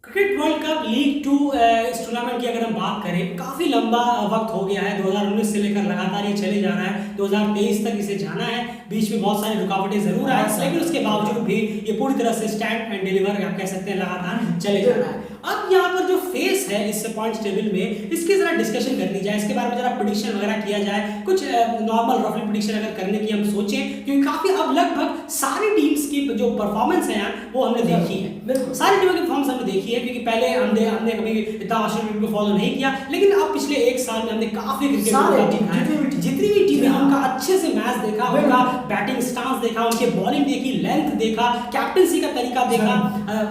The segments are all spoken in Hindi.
क्रिकेट वर्ल्ड कप लीग 2 इस टूर्नामेंट की अगर हम बात करें, काफ़ी लंबा वक्त हो गया है। 2019 से लेकर लगातार ये चले जा रहा है, 2023 तक इसे जाना है। बीच में बहुत सारी रुकावटें जरूर आए, लेकिन उसके बावजूद भी ये पूरी तरह से स्टैंड एंड डिलीवर आप कह सकते हैं लगातार चले जा रहा है। अब यहाँ पर जो फेस है इस पॉइंट्स टेबल में, इसकी जरा डिस्कशन कर ली जाए, इसके बारे में जरा प्रेडिक्शन वगैरह किया जाए। कुछ नॉर्मल रफली प्रेडिक्शन अगर करने की हम सोचें, क्योंकि काफ़ी अब लगभग सारी टीम्स की जो परफॉर्मेंस है यार वो हमने देखी है। सारी टीमों की परफॉर्मेंस हमने देखी है, क्योंकि पहले हमने कभी इतना ऑस्ट्रेलिया क्रिकेट को फॉलो नहीं किया, लेकिन अब पिछले एक साल में हमने काफी क्रिकेट जितनी भी टीमें उनका अच्छे से मैच देखा, उनका बैटिंग स्टांस देखा, उनके बॉलिंग देखी, लेंथ देखा, कैप्टनसी का तरीका देखा,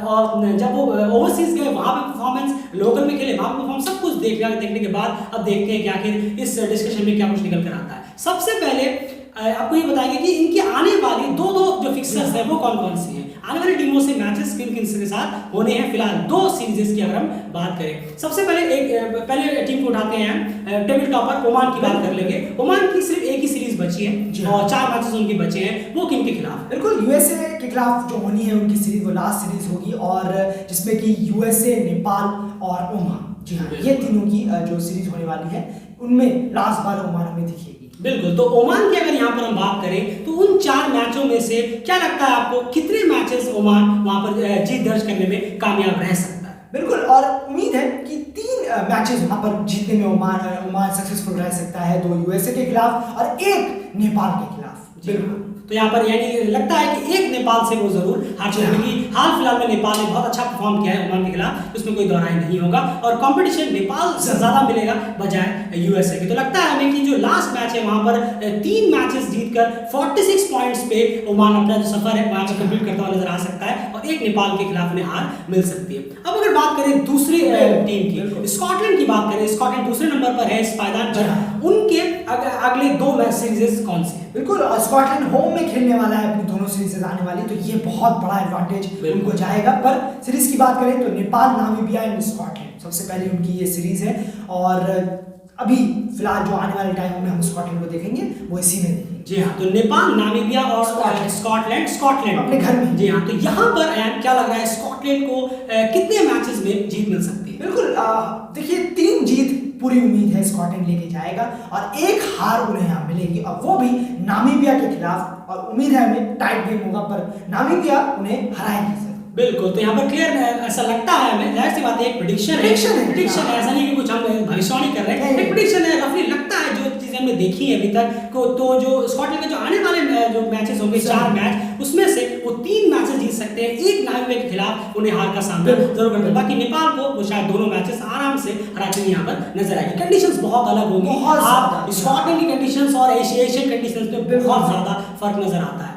और जब वो ओवरसीज गए वहां पे परफॉर्मेंस, लोकल में खेले वहां पे परफॉर्मेंस, सब कुछ देखने के बाद अब देखते हैं कि आखिर इस डिस्कशन में क्या कुछ निकल कर आता है। सबसे पहले आपको ये बताएंगे कि इनकी आने वाली दो जो फिक्सर्स है वो कौन कौन सी है, आने वाली टीमों से मैचेस किन किन के साथ होने हैं। फिलहाल दो सीरीज की अगर हम बात करें, सबसे पहले टीम को उठाते हैं टेबल टॉपर ओमान की बात कर लेंगे। ओमान की सिर्फ एक ही सीरीज बची है और 4 मैचेस उनके बचे हैं, वो किन के खिलाफ? बिल्कुल यूएसए के खिलाफ जो होनी है उनकी सीरीज, वो लास्ट सीरीज होगी, और जिसमें कि यूएसए, नेपाल और ओमान, जी हाँ, ये तीनों की जो सीरीज होने वाली है उनमें लास्ट बार ओमान हमें दिखेगी। बिल्कुल, तो ओमान की अगर यहाँ पर हम बात करें तो उन 4 मैचों में से क्या लगता है आपको, कितने मैचेस ओमान वहां पर जीत दर्ज करने में कामयाब रह सकता है? बिल्कुल, और उम्मीद है कि 3 मैचेस वहां पर जीतने में ओमान सक्सेसफुल रह सकता है, 2 यूएसए के खिलाफ और 1 नेपाल के खिलाफ। बिल्कुल, तो यहाँ पर यानी लगता है कि एक नेपाल से वो जरूर हार जाएगी। हाल फिलहाल में नेपाल ने बहुत अच्छा परफॉर्म किया है ओमान के खिलाफ, उसमें कोई दोहराई नहीं होगा, और कंपटीशन नेपाल से ज्यादा मिलेगा बजाय यूएसए के। तो लगता है हमें कि जो लास्ट मैच है वहां पर 3 मैचेस जीतकर 46 पॉइंट्स पे ओमान अपना जो सफर है वहां पर कंप्लीट करता हुआ नजर आ सकता है, और एक नेपाल के खिलाफ उन्हें हार मिल सकती है। अब अगर बात करें दूसरी टीम की, स्कॉटलैंड की बात करें, स्कॉटलैंड दूसरे नंबर पर है इस पायदान पर। उनके अगले 2 मैच सीरीज कौन सी है? बिल्कुल, स्कॉटलैंड होम में खेलने वाला है अपनी दोनों सीरीज आने वाली, तो ये बहुत बड़ा एडवांटेज उनको जाएगा। पर सीरीज की बात करें तो नेपाल, नामीबिया एंड स्कॉटलैंड सबसे पहले उनकी ये सीरीज है, और अभी फिलहाल जो आने वाले टाइम में हम स्कॉटलैंड को देखेंगे वो इसी में देखेंगे। जी हाँ, तो नेपाल, नामीबिया और स्कॉटलैंड अपने घर में। जी हाँ, तो यहाँ पर क्या लग रहा है स्कॉटलैंड को कितने मैचेस में जीत मिल सकती है? बिल्कुल, देखिए 3 जीत पूरी उम्मीद है स्कॉटलैंड लेके जाएगा, और 1 हार उन्हें यहाँ मिलेगी, और वो भी नामीबिया के खिलाफ, और उम्मीद है हमें टाइट गेम होगा, पर नामीबिया उन्हें हराएगी। बिल्कुल, तो यहाँ पर क्लियर ऐसा लगता है हमें, जाहिर सी बात है, एक प्रेडिक्शन है, ऐसा नहीं कि कुछ हम भविष्यवाणी कर रहे हैं, एक प्रेडिक्शन है, रफली लगता है जो चीजें हमने देखी है अभी तक को, तो जो स्कॉटलैंड के जो आने वाले जो मैचेस होंगे 4 मैच, उसमें से वो 3 मैचेस जीत सकते हैं, 1 नामीबिया के खिलाफ उन्हें हार का सामना जरूर करना है। बाकी नेपाल को वो शायद दोनों मैचेस आराम से हराते हुए यहाँ पर नजर आएगी। कंडीशंस बहुत अलग होंगी, स्कॉटलैंड की कंडीशंस और एशियन कंडीशंस में बहुत ज्यादा फर्क नजर आता है।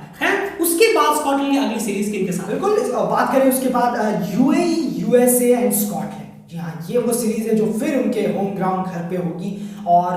उसके बाद स्कॉटलैंड की अगली सीरीज किनके साथ? बिल्कुल, बात करें उसके बाद यूएई, यूएसए एंड स्कॉटलैंड, जी हाँ, ये वो सीरीज है जो फिर उनके होम ग्राउंड घर पे होगी, और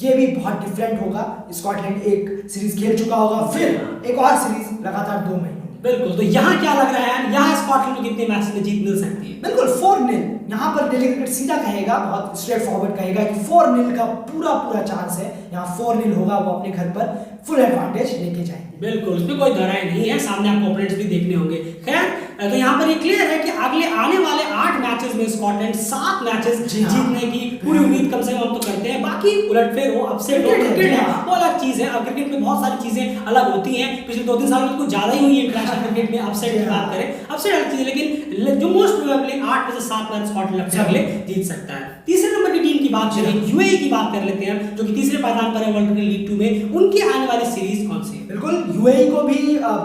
ये भी बहुत डिफरेंट होगा। स्कॉटलैंड एक सीरीज खेल चुका होगा, फिर एक और सीरीज लगातार 2 महीने। बिल्कुल, तो यहाँ क्या लग रहा है, यहाँ स्कॉटलैंड को कितने मैच में जीत मिल सकती है? बिल्कुल 4-0, यहाँ पर डेली क्रिकेट सीधा कहेगा, बहुत स्ट्रेट फॉरवर्ड कहेगा कि 4-0 का पूरा चांस है, यहाँ 4-0 होगा, वो अपने घर पर फुल एडवांटेज लेके जाएंगे। बिल्कुल, उसमें कोई दोहराई नहीं है, सामने आपको ओपोनेंट्स भी देखने होंगे। खैर, तो यहाँ पर ये क्लियर है कि अगले आने वाले 8 मैचेस में स्कॉटलैंड 7 मैचेस जीतने की पूरी उम्मीद कम से कम हम तो करते हैं। बाकी उलटफेर हो, अपसेट हो, क्रिकेट है वो अलग चीज है। अब क्रिकेट में बहुत सारी चीजें अलग होती हैं, पिछले 2-3 सालों में कुछ ज्यादा ही हुई है इंटरनेशनल क्रिकेट में। अपसेट की बात करें, अपसेट अलग चीज है, लेकिन जो मोस्ट प्रोबेबली 8 में से 7 मैच स्कॉटलैंड अगले जीत सकता है। तीसरे नंबर की टीम की बात करें, यूएई की बात कर लेते हैं, जो कि तीसरे पायदान पर है वर्ल्ड क्रिकेट लीग 2 में। उनकी आने वाली सीरीज कौन सी है? बिल्कुल, यूएई को भी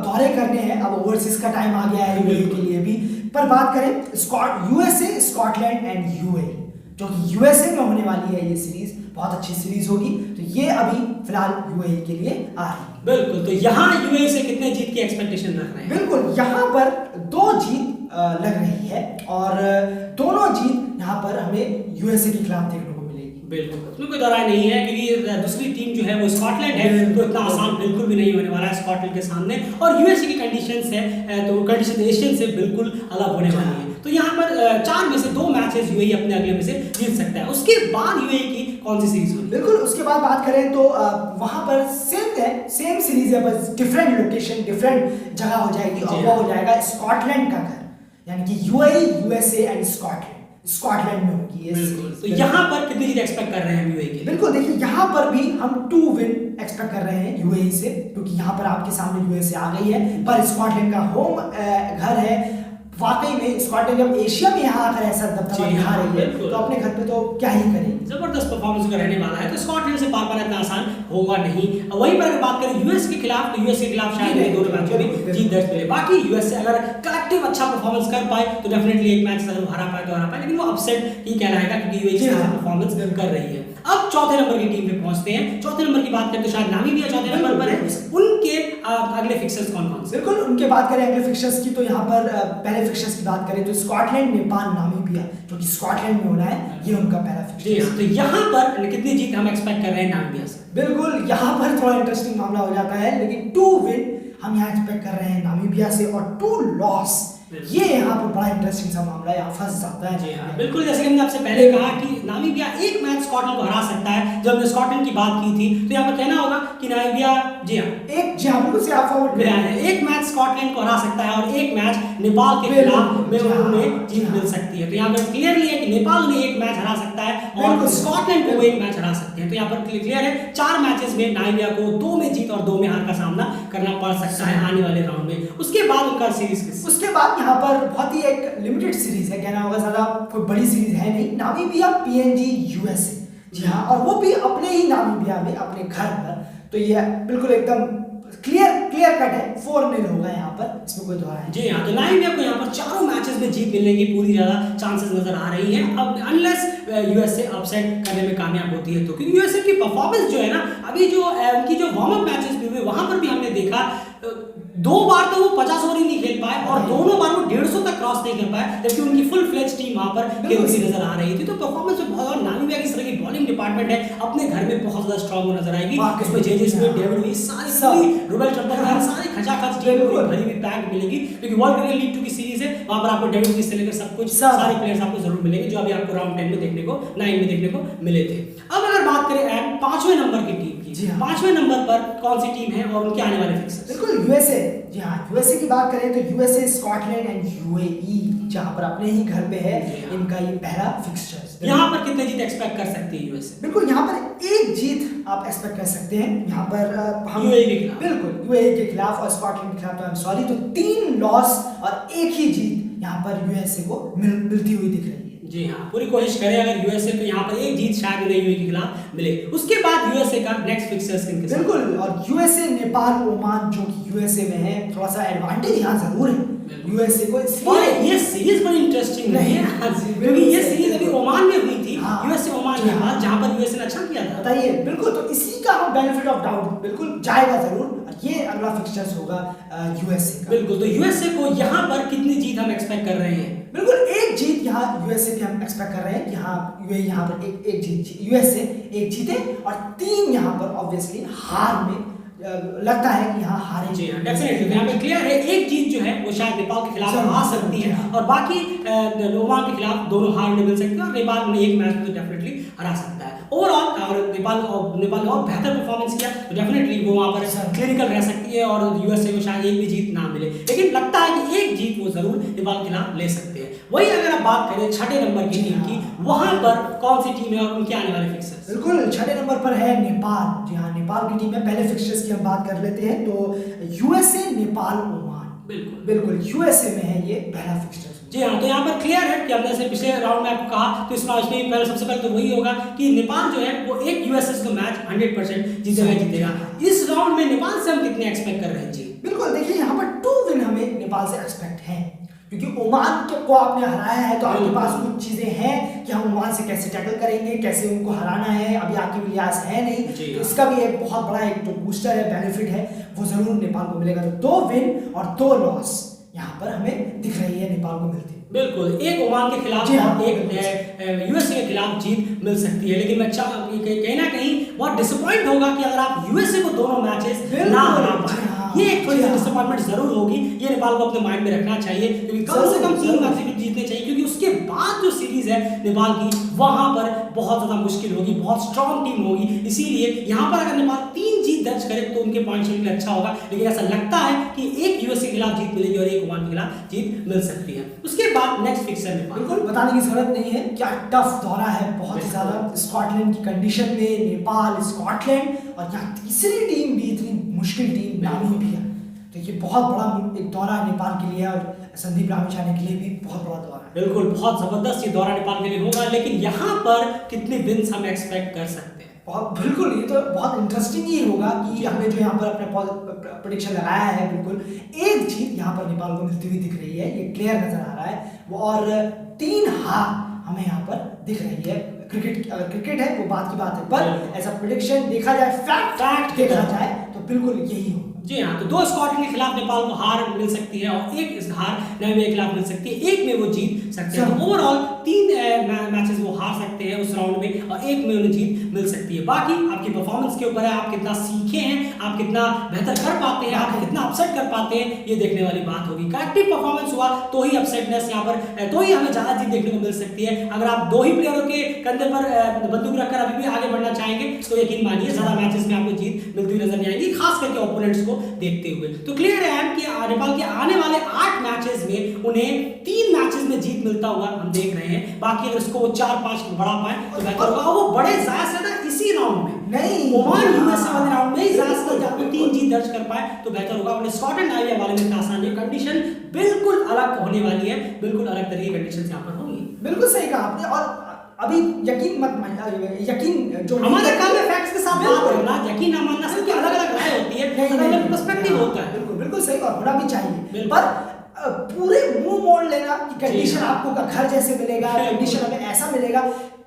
दौरे करने हैं, अब ओवरसीज का टाइम आ गया है यूएई के लिए भी। पर बात करें यूएसए, स्कॉटलैंड एंड यूएई, जो कि यूएसए में होने वाली है ये सीरीज, बहुत अच्छी सीरीज होगी, तो ये अभी फिलहाल यूएई के लिए आ रही है। बिल्कुल, तो यहाँ यूएई से कितने जीत की एक्सपेक्टेशन रख रहे हैं? बिल्कुल, यहाँ पर 2 जीत लग रही है, और दोनों जीत यहाँ पर हमें यूएसए के खिलाफ देखने को मिलेगी। बिल्कुल, उसमें कोई दोहराई नहीं है, क्योंकि दूसरी टीम जो है वो स्कॉटलैंड है, तो इतना आसान बिल्कुल भी नहीं होने वाला है स्कॉटलैंड के सामने। और यूएसए की कंडीशंस है, तो कंडीशन एशियन से बिल्कुल अलग होने वाली है। तो यहाँ पर 4 में से 2 मैचेस यूएई अपने अगले में से जीत सकता है। उसके बाद यूएई की कौन सी सीरीज होगी? बिल्कुल, उसके बाद बात करें तो वहां पर सेम सीरीज है, बस डिफरेंट लोकेशन, डिफरेंट जगह हो जाएगी, और वो हो जाएगा स्कॉटलैंड का घर। यानी कि यूएई, यूएसए एंड स्कॉटलैंड में होगी ये सीरीज। तो यहाँ पर कितनी जीत एक्सपेक्ट कर रहे हैं यूएई के? बिल्कुल, देखिए यहाँ पर भी हम 2 विन एक्सपेक्ट कर रहे हैं यूएई से, क्योंकि यहाँ पर आपके सामने यूएसए आ गई है, पर स्कॉटलैंड का होम घर है। वाकई में स्कॉटलैंड जब एशिया में यहाँ आकर ऐसा दबदबा दिखा रही है तो अपने घर पे तो क्या ही करें। जबरदस्त परफॉर्मेंस का रहने वाला है, तो स्कॉटलैंड से पार पाना इतना आसान होगा नहीं। वहीं पर अगर बात करें यूएस के खिलाफ, तो यूएस के खिलाफ शायद ये दोनों मैचों में जीत दर्ज मिले। बाकी यूएस अगर कलेक्टिव अच्छा परफॉर्मेंस कर पाए तो डेफिनेटली एक मैच अगर हरा पाए तो हरा पाए, लेकिन वो अपसेट ही कहलाएगा क्योंकि यूएई अच्छा परफॉर्मेंस कर रही है। अब चौथे नंबर की टीम पे पहुंचते हैं। चौथे नंबर की बात करें तो शायद नामीबिया चौथे नंबर पर है। उनके अगले फिक्सर्स कौन कौन से? बिल्कुल, उनके बात करें अगले फिक्सर्स की तो यहाँ पर पहले फिक्सर्स की बात करें तो स्कॉटलैंड, नेपाल, नामीबिया, जो कि स्कॉटलैंड में होना है, ये उनका पहला फिक्सर है। तो यहाँ पर कितनी जीत हम एक्सपेक्ट कर रहे हैं नामीबिया से? बिल्कुल, यहाँ पर थोड़ा इंटरेस्टिंग मामला हो जाता है, लेकिन 2 विन हम यहाँ एक्सपेक्ट कर रहे हैं नामीबिया से और 2 लॉस। ये यहाँ पर बड़ा इंटरेस्टिंग सा मामला यहाँ फंस जाता है। जी हाँ, बिल्कुल, जैसे कि हमने आपसे पहले कहा कि नामीबिया एक मैच स्कॉटलैंड को हरा सकता है। जब हमने स्कॉटलैंड की बात की थी तो यहाँ पर कहना होगा कि नामीबिया बिल्कुल से आप फॉरवर्ड एक मैच स्कॉटलैंड को हरा सकता है और एक मैच नेपाल के खिलाफ में उन्हें जीत मिल सकती है। तो यहाँ पर क्लियरली है कि नेपाल उन्हें एक मैच हरा सकता है और स्कॉटलैंड को वो एक मैच हरा सकते हैं। तो यहाँ पर क्लियर है 4 मैचेस में नामीबिया को 2 में जीत और 2 में हार का सामना करना पड़ सकता है आने वाले राउंड में। उसके बाद उनका सीरीज, उसके बाद यहाँ पर बहुत ही एक लिमिटेड सीरीज है, कहना होगा ज्यादा कोई बड़ी सीरीज है नहीं। नामीबिया, पीएनजी, यूएसए, जी हाँ, और वो भी अपने ही नामीबिया में, अपने घर पर। तो ये बिल्कुल एकदम क्लियर कट है, 4-0 होगा यहाँ पर, इसमें कोई दोहरा है। जी हाँ, तो नामीबिया को यहाँ पर चारों मैचेस में जीत मिलने की पूरी ज्यादा चांसेस नजर आ रही हैं, अब अनलेस यूएसए अपसेट करने में कामयाब होती है तो। क्योंकि यूएसए की परफॉर्मेंस जो है ना, अभी जो उनकी जो वार्म अप मैचेस भी हुए वहां पर भी हमने देखा 2 बार तो वो 50 ओवर ही नहीं खेल पाए और दोनों बार वो 150 तक क्रॉस नहीं कर पाए, जबकि उनकी फुल फ्लेज टीम वहां पर खेलती नजर आ रही थी। तो परफॉर्मेंस में बहुत, और नामीबिया की इस तरह की बॉलिंग डिपार्टमेंट है अपने घर में बहुत ज्यादा स्ट्रांग नजर आएगी। उसमें जेजे स्मिथ, डेविड लुईस, सारी रूबेल चंपल, सारी खचाखच टीम भरी हुई पैक मिलेगी, क्योंकि वर्ल्ड क्रिकेट लीग 2 की सीरीज है। वहां पर आपको डेविड लुईस से लेकर सब कुछ सारे प्लेयर्स आपको जरूर मिलेंगे जो अभी आपको राउंड 10 में देखने को, 9 में देखने को मिले थे। अब अगर बात करें 5वें नंबर की टीम की, 5वें नंबर पर कौन सी टीम है और उनके आने वाले फिक्सर्स? बिल्कुल यूएसए, जी हाँ, यूएसए की बात करें तो यूएसए, स्कॉटलैंड एंड यूएई, जहां पर अपने ही घर पे है, इनका ये पहला फिक्सचर। यहाँ पर कितने जीत एक्सपेक्ट कर सकती है यूएसए? बिल्कुल, यहाँ पर 1 जीत आप एक्सपेक्ट कर सकते हैं यहाँ पर हम यूएई के खिलाफ। बिल्कुल, यूएई के खिलाफ और स्कॉटलैंड के खिलाफ तो आई एम सॉरी, तो 3 लॉस और 1 ही जीत यहाँ पर यूएसए को मिलती हुई दिख रही है। जी हाँ, पूरी कोशिश करें अगर यूएसए तो यहाँ पर 1 जीत शायद उन्हें यूएई के खिलाफ मिले। उसके बाद यूएसए का नेक्स्ट फिक्सर्स किनके साथ? बिल्कुल, और यूएसए, नेपाल, ओमान, जो कि यूएसए में है, थोड़ा सा एडवांटेज यहाँ जरूर है यूएसए को। और ये सीरीज बड़ी इंटरेस्टिंग रही है क्योंकि ये सीरीज अभी ओमान में हुई थी, यूएसए ओमान के बाद, जहां पर यूएसए ने अच्छा किया था। बताइए, बिल्कुल, तो इसी का हम बेनिफिट ऑफ डाउट बिल्कुल जाएगा जरूर, ये अगला फिक्सचर्स होगा यूएसए का। बिल्कुल, तो यूएसए को यहाँ पर कितनी जीत हम एक्सपेक्ट कर रहे हैं? बिल्कुल, 1 जीत यहाँ यूएसए की हम एक्सपेक्ट कर रहे हैं कि हाँ यूएई यहाँ पर एक जीत, यूएसए 1 जीते और 3 यहाँ पर ऑब्वियसली हार में लगता है कि यहाँ हारे। जी हाँ, डेफिनेटली यहाँ पे क्लियर है 1 जीत जो है वो शायद नेपाल के खिलाफ आ सकती है और बाकी ओमान के खिलाफ दोनों हार मिल सकती है और नेपाल में 1 मैच में तो डेफिनेटली हरा सकता है। ओवरऑल अगर नेपाल ने और बेहतर परफॉर्मेंस किया तो डेफिनेटली वो वहाँ पर क्लिनिकल रह सकती है और यूएसए को शायद 1 भी जीत ना मिले, लेकिन लगता है कि 1 जीत वो जरूर नेपाल के खिलाफ ले सकते हैं। वही अगर आप बात करें 6ठे नंबर की टीम की, वहां पर कौन सी टीम है और उनके आने वाले फिक्सर्स? बिल्कुल, 6ठे नंबर पर है नेपाल। जी हाँ, नेपाल की टीम है। पहले फिक्सर्स की हम बात कर लेते हैं तो यूएसए, नेपाल, ओमान। बिल्कुल यूएसए में है ये पहला फिक्सचर। जी हाँ, तो यहाँ पर क्लियर है कि हमने से पिछले राउंड में आपको कहा तो इस मैच में पहले सबसे पहले तो वही होगा कि नेपाल जो है वो एक यूएसए का मैच 100% जीतेगा। इस राउंड में नेपाल से हम कितने एक्सपेक्ट कर रहे हैं? जी बिल्कुल, देखिए यहाँ पर 2 विन हमें नेपाल से एक्सपेक्ट है, क्योंकि ओमान को आपने हराया है तो आपके पास कुछ चीजें हैं कि हम ओमान से कैसे टैकल करेंगे, कैसे उनको हराना है। अभी आकिब इलियास है नहीं, तो इसका भी एक बहुत बड़ा एक जो बूस्टर है, बेनिफिट है, वो जरूर नेपाल को मिलेगा। तो 2 विन और 2 लॉस यहाँ पर हमें दिख रही है नेपाल को मिलती है। बिल्कुल, एक ओमान के खिलाफ और एक यूएसए के खिलाफ जीत मिल सकती है, लेकिन मैं कहीं ना कहीं बहुत डिसअपॉइंट होगा कि अगर आप यूएसए को दोनों मैचेस ना हरा पाए, ये एक थोड़ी सी डिसअपॉइंटमेंट जरूर होगी। ये नेपाल को अपने माइंड में रखना चाहिए क्योंकि कम से कम 3 मैच जीतने चाहिए, क्योंकि उसके बाद जो सीरीज है नेपाल की वहां पर बहुत ज्यादा मुश्किल होगी, बहुत स्ट्रॉन्ग टीम होगी। इसीलिए यहाँ पर अगर नेपाल 3 जीत दर्ज करें तो उनके पॉइंट शेड्यूल अच्छा होगा, लेकिन ऐसा लगता है कि एक यूएस के खिलाफ जीत मिलेगी और एक ओमान के खिलाफ जीत मिल सकती है। उसके बाद नेक्स्ट फिक्सर में बिल्कुल बताने की जरूरत नहीं है, क्या टफ दौरा है, बहुत ही ज्यादा स्कॉटलैंड की कंडीशन में, नेपाल, स्कॉटलैंड और यहाँ तीसरी टीम भी इतनी मुश्किल टीम नामीबिया, तो ये बहुत बड़ा एक दौरा है नेपाल के लिए और संदीप रामीचाने के लिए भी बहुत बड़ा दौरा है। बिल्कुल बहुत जबरदस्त ये दौरा नेपाल के लिए होगा, लेकिन यहाँ पर कितने विन्स हम एक्सपेक्ट कर सकते हैं? बहुत बिल्कुल, ये तो बहुत इंटरेस्टिंग ही होगा कि हमने जो यहाँ पर अपने प्रेडिक्शन लगाया है, बिल्कुल एक जीत यहाँ पर नेपाल को मिलती हुई दिख रही है, ये क्लियर नजर आ रहा है वो, और 3 हार हमें यहाँ पर दिख रही है। अगर क्रिकेट है वो बात की बात है, पर ऐसा प्रेडिक्शन देखा जाए, फैक्ट देखा जाए तो बिल्कुल यही हो। जी हाँ, तो 2 स्कॉटलैंड के खिलाफ नेपाल को हार मिल सकती है और एक इस हार नामीबिया के खिलाफ मिल सकती है, एक में वो जीत सकते हैं। तो ओवरऑल 3 मैचेस वो हार सकते हैं उस राउंड में और एक में उन्हें जीत मिल सकती है। बाकी आपकी परफॉर्मेंस के ऊपर है, आप कितना सीखे हैं, आप कितना बेहतर कर पाते हैं, आप कितना अपसेट कर पाते हैं, ये देखने वाली बात होगी। करेक्टिव परफॉर्मेंस हुआ तो ही अपसेटनेस यहाँ पर, तो ही हमें ज्यादा जीत देखने को मिल सकती है। अगर आप 2 ही प्लेयरों के कंधे पर बंदूक रखकर अभी भी आगे बढ़ना चाहेंगे तो यकीन मानिए ज्यादा मैचेस में आपको जीत मिलती हुई नजर नहीं आएगी, खास करके ओपोनेंट्स को देखते हुए। तो क्लियर है कि नेपाल के आने वाले 8 मैचेस में उन्हें 3 मैचेस में जीत मिलता हुआ हम देख रहे हैं। बाकी अगर इसको वो 4-5 बढ़ा पाए तो बेहतर होगा, वो बड़े ज्यादा से ज्यादा इसी राउंड में नहीं, ओमान यूएसए वाले राउंड में ही ज्यादा से ज्यादा 3 जीत दर्ज कर पाए तो बेहतर होगा। और स्कॉटलैंड नामीबिया वाले में आसान है, कंडीशन बिल्कुल अलग होने वाली है, बिल्कुल अलग तरह की कंडीशन यहाँ पर होंगी। बिल्कुल सही कहा आपने, और अभी यकीन जो हमारे काम में फैक्ट्स के साथ बात करना, यकीन ना मानना, सबकी अलग-अलग राय होती है, अलग-अलग पर्सपेक्टिव होता है। बिल्कुल सही और होना भी चाहिए, पर पूरे मुंह मोड़ लेना कि कंडीशन आपको का घर जैसे मिलेगा, कंडीशन हमें ऐसा मिलेगा।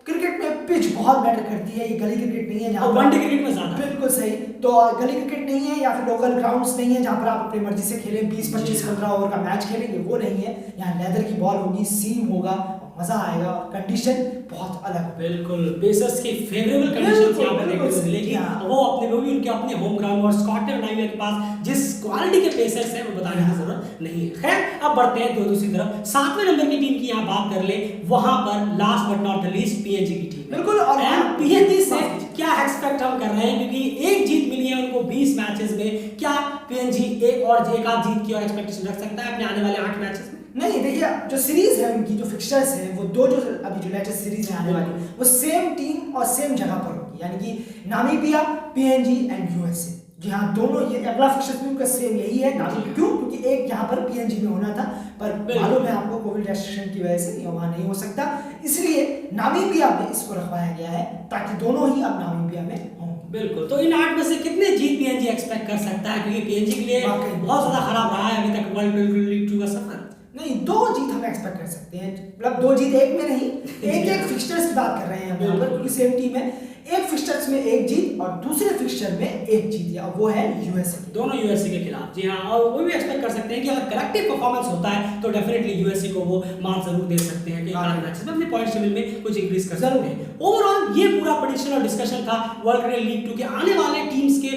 क्रिकेट में पिच बहुत मैटर करती है, ये गली क्रिकेट नहीं है जहाँ वनडे क्रिकेट में ज्यादा। बिल्कुल सही, तो गली क्रिकेट नहीं है या फिर लोकल ग्राउंड्स नहीं है जहाँ पर आप अपनी मर्जी से खेलें, 20-25-15 ओवर का मैच खेलेंगे, वो नहीं है। यहाँ लेदर की बॉल होगी, सीम होगा, मजा आएगा, कंडीशन बहुत अलग। बिल्कुल पेसर्स की फेवरेबल कंडीशंस यहाँ पर देखने को मिलेगी, वो भी उनके अपने होम ग्राउंड और स्कॉटलैंड नामीबिया के पास जिस क्वालिटी के पेसर्स हैं वो बताने की जरूरत नहीं है। खैर अब बढ़ते हैं दूसरी तरफ, 7वें नंबर की टीम की यहाँ बात कर ले, वहां पर last but not the least PNG की टीम। बिल्कुल, और पीएनजी से क्या एक्सपेक्ट हम कर रहे हैं, क्योंकि एक जीत मिली है उनको 20 मैचेस में, क्या पीएनजी एक आध जीत की और एक्सपेक्टेशन रख सकता है अपने आने वाले 8 मैचेस में? नहीं, देखिए जो सीरीज है उनकी, जो फिक्सचर्स है वो 2 जो अभी जो लेटेस्ट सीरीज में आने वाली वो सेम टीम और सेम जगह पर होगी, यानी कि नामीबिया, पीएनजी एंड यूएसए। जी हाँ, दोनों ये अगला फिक्सचर्स में उनका सेम यही है। क्यों? क्योंकि एक यहाँ पर पीएनजी में होना था, पर मालूम है आपको कोविड रेस्ट्रिक्शन की वजह से ये वहाँ नहीं हो सकता, इसलिए नामीबिया में इसको रखवाया गया है ताकि दोनों ही अब नामीबिया में हों। बिल्कुल, तो इन 8 में से कितने जीत पीएनजी एक्सपेक्ट कर सकता है, क्योंकि पीएनजी के लिए बहुत ज्यादा खराब रहा है अभी तक वर्ल्ड लीग 2 का सफर। नहीं, 2 जीत हम एक्सपेक्ट कर सकते हैं, मतलब 2 जीत एक में नहीं, एक फिक्सचर्स की बात कर रहे हैं हम यहाँ पर, क्योंकि सेम टीम है। एक फिक्सचर्स में 1 जीत और दूसरे फिक्सचर में 1 जीत, या वो है यूएसए, दोनों यूएसए के खिलाफ। जी हाँ, और वो भी एक्सपेक्ट कर सकते हैं कि अगर करेक्टिव परफॉर्मेंस होता है तो डेफिनेटली यूएसए को वो मार्क जरूर दे सकते हैं कि मैचेस में अपने पॉइंट टेबल में कुछ इंक्रीज कर सकते हैं। ओवरऑल ये पूरा प्रेडिक्शन और डिस्कशन था वर्ल्ड क्रिकेट लीग 2 के आने वाले टीम्स के,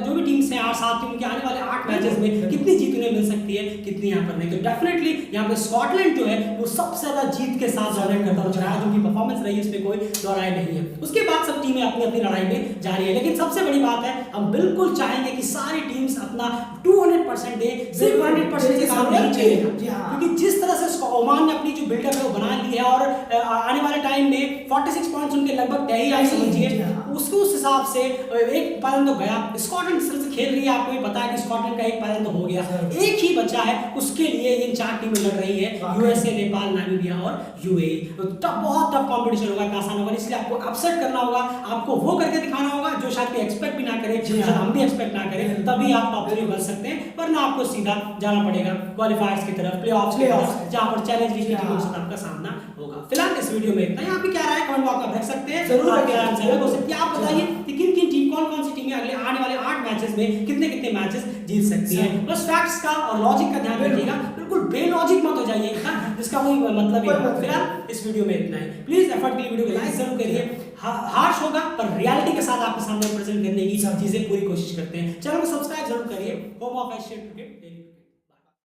जो भी टीम्स हैं 7 टीम के आने वाले 8 मैचेस में कितनी जीत उन्हें मिल सकती है, कितनी यहाँ पर नहीं। तो डेफिनेटली यहाँ पे स्कॉटलैंड जो है वो सबसे ज्यादा जीत के साथ डोमिनेट करता हुआ रहा है, जो की परफॉर्मेंस रही है इसमें कोई दो राय नहीं है। उसके बाद सब टीमें अपनी अपनी लड़ाई में जारी है, लेकिन सबसे बड़ी बात है हम बिल्कुल चाहेंगे कि सारी टीम्स अपना 200% दे, सिर्फ 100% से काम नहीं चलेगा, क्योंकि जिस तरह से ओमान ने अपनी जो बिल्डअप है वो बना ली है और आने वाले टाइम में 46 पॉइंट्स उनके लगभग तय ही आई समझिए, उसको उस हिसाब से एक पैदल तो गया। स्कॉटलैंड जिस तरह से खेल रही है आपको भी पता है कि स्कॉटलैंड का एक पैदल तो हो गया, एक ही बचा है, उसके लिए इन 4 टीमें लड़ रही है, यूएसए, नेपाल, नामीबिया और यूएई। तो बहुत टफ कंपटीशन होगा, आसान होगा, इसलिए आपको अपसेट करना होगा, आपको वो करके दिखाना होगा जो शायद एक्सपेक्ट भी ना करे, शायद हम भी एक्सपेक्ट ना करें, तभी आप टॉप 3 बन सकते हैं, वरना आपको सीधा जाना पड़ेगा क्वालिफायर्स की तरफ, प्लेऑफ्स की तरफ, जहां पर चैलेंज लिस्ट की टीमों के साथ आपका सामना होगा। फिलहाल इस वीडियो में इतना ही। आप भी क्या राय है कमेंट बॉक्स में रख सकते हैं, जरूर आपके आंसर हो सकते हैं। आप बताइए कि किन-किन टीम, कौन-कौन सी टीमें अगले आने वाले 8 मैचेस में कितने-कितने मैचेस जीत सकती हैं। बस फैक्ट्स का और लॉजिक का ध्यान रखिएगा, बिल्कुल बेलॉजिक मत हो जाइएगा, जिसका कोई मतलब ही नहीं। फिलहाल इस वीडियो में इतना ही। प्लीज एफर्ट के लिए वीडियो को लाइक जरूर करिए, हार्श होगा पर रियलिटी के साथ आपके सामने प्रेजेंट करने की चीजें पूरी कोशिश करते हैं। चैनल को सब्सक्राइब जरूर करिए। Home of Asian cricket.